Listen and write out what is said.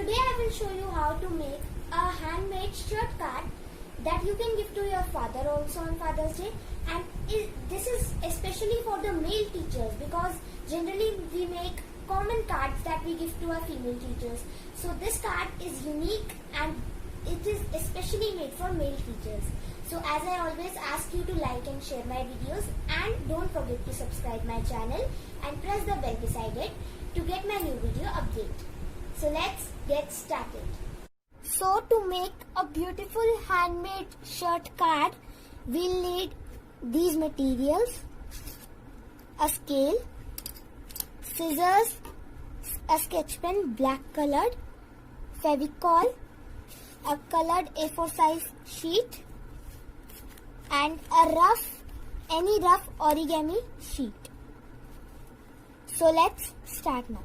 Today I will show you how to make a handmade shirt card that you can give to your father also on Father's Day, and this is especially for the male teachers because generally we make common cards that we give to our female teachers. So this card is unique and it is especially made for male teachers. So as I always ask you to like and share my videos, and don't forget to subscribe my channel and press the bell beside it to get my new video update. So let's get started. So to make a beautiful handmade shirt card, we'll need these materials: a scale, scissors, a sketch pen black colored, Fevicol, a colored A4 size sheet, and any rough origami sheet. So let's start now.